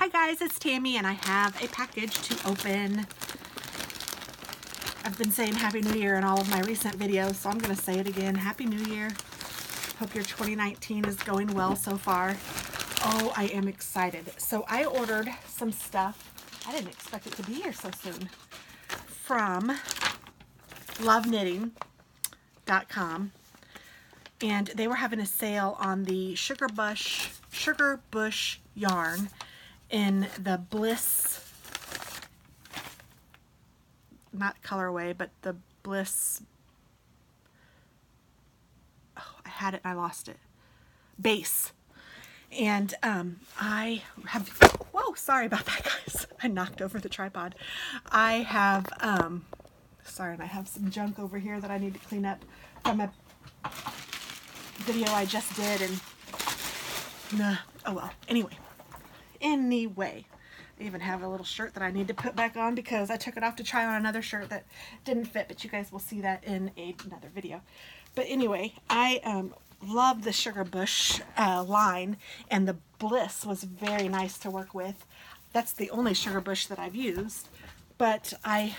Hi guys, it's Tammy and I have a package to open. I've been saying Happy New Year in all of my recent videos, so I'm going to say it again. Happy New Year. Hope your 2019 is going well so far. Oh, I am excited. So I ordered some stuff. I didn't expect it to be here so soon. From loveknitting.com. And they were having a sale on the Sugar Bush yarn in the Bliss, not colorway, but the Bliss, oh, I had it and I lost it, base. And I have, whoa, sorry about that guys, I knocked over the tripod. I have, sorry, and I have some junk over here that I need to clean up from a video I just did, and oh well, anyway, I even have a little shirt that I need to put back on because I took it off to try on another shirt that didn't fit, but you guys will see that in another video. But anyway, I love the Sugar Bush line, and the Bliss was very nice to work with. That's the only Sugar Bush that I've used, but I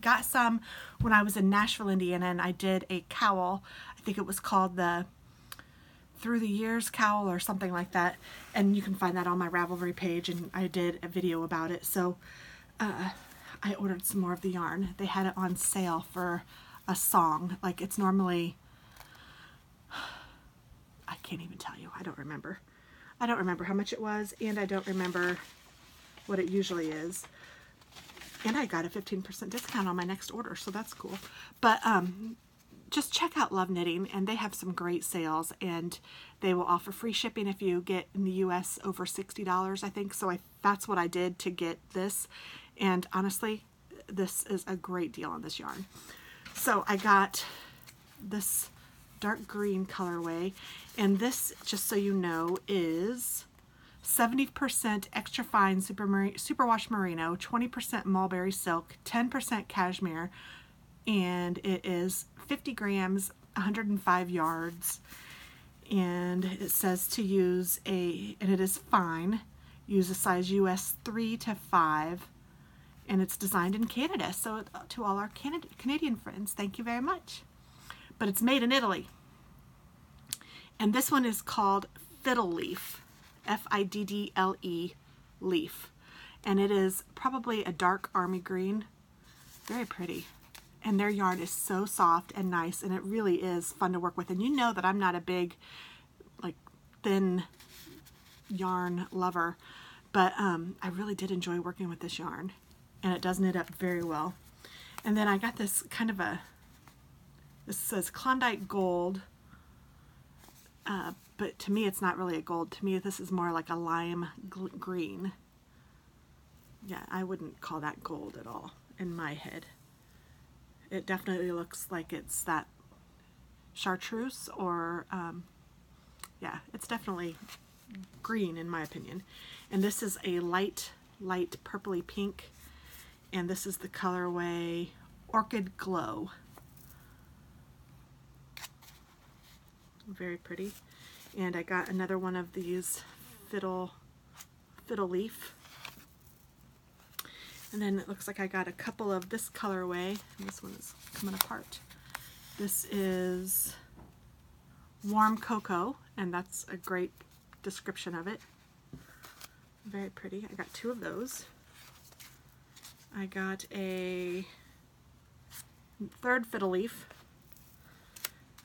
got some when I was in Nashville, Indiana, and I did a cowl. I think it was called the Through the Years cowl or something like that, and you can find that on my Ravelry page, and I did a video about it. So I ordered some more of the yarn. They had it on sale for a song. Like, it's normally, I can't even tell you, I don't remember how much it was, and I don't remember what it usually is. And I got a 15% discount on my next order, so that's cool. But just check out Love Knitting, and they have some great sales, and they will offer free shipping if you get in the US over $60, I think. So that's what I did to get this, and honestly, this is a great deal on this yarn. So I got this dark green colorway, and this, just so you know, is 70% extra fine superwash merino, 20% mulberry silk, 10% cashmere, and it is 50 grams, 105 yards, and it says to use and it is fine, use a size US 3 to 5, and it's designed in Canada. So to all our Canadian friends, thank you very much. But it's made in Italy. And this one is called Fiddle Leaf, F-I-D-D-L-E leaf, and it is probably a dark army green, very pretty. And their yarn is so soft and nice, and it really is fun to work with. And you know that I'm not a big, like, thin yarn lover, but I really did enjoy working with this yarn, and it does knit up very well. And then I got this kind of this says Klondike Gold, but to me it's not really a gold. To me this is more like a lime green. Yeah, I wouldn't call that gold at all in my head. It definitely looks like it's that chartreuse, or yeah, it's definitely green in my opinion. And this is a light purpley pink, and this is the colorway Orchid Glow. Very pretty. And I got another one of these Fiddle Leaf. And then it looks like I got a couple of this colorway, and this one is coming apart. This is Warm Cocoa, and that's a great description of it. Very pretty. I got two of those. I got a third Fiddle Leaf.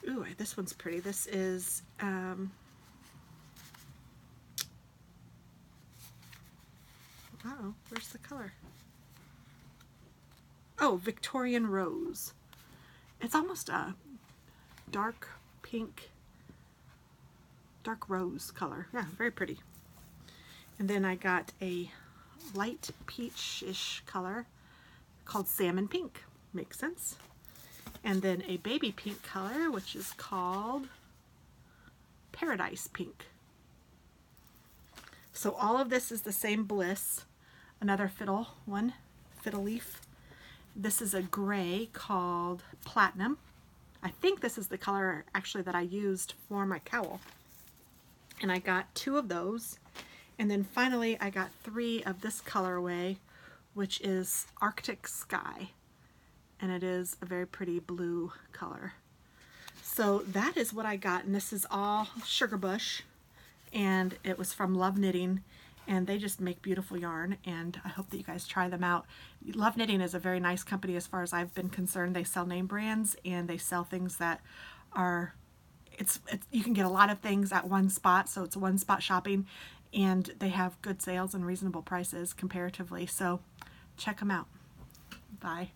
Ooh, this one's pretty. This is uh-oh, where's the color? Oh, Victorian Rose. It's almost a dark pink, dark rose color. Yeah, very pretty. And then I got a light peach-ish color called Salmon Pink. Makes sense. And then a baby pink color, which is called Paradise Pink. So all of this is the same Bliss. Another Fiddle Leaf. This is a gray called Platinum. I think this is the color actually that I used for my cowl. And I got two of those, And then finally I got 3 of this colorway, which is Arctic Sky, and it is a very pretty blue color. So that is what I got, and this is all Sugar Bush, and it was from Love Knitting, and they just make beautiful yarn, and I hope that you guys try them out. Love Knitting is a very nice company as far as I've been concerned. They sell name brands, and they sell things that are, you can get a lot of things at one spot, so it's one-spot shopping, and they have good sales and reasonable prices comparatively, so check them out. Bye.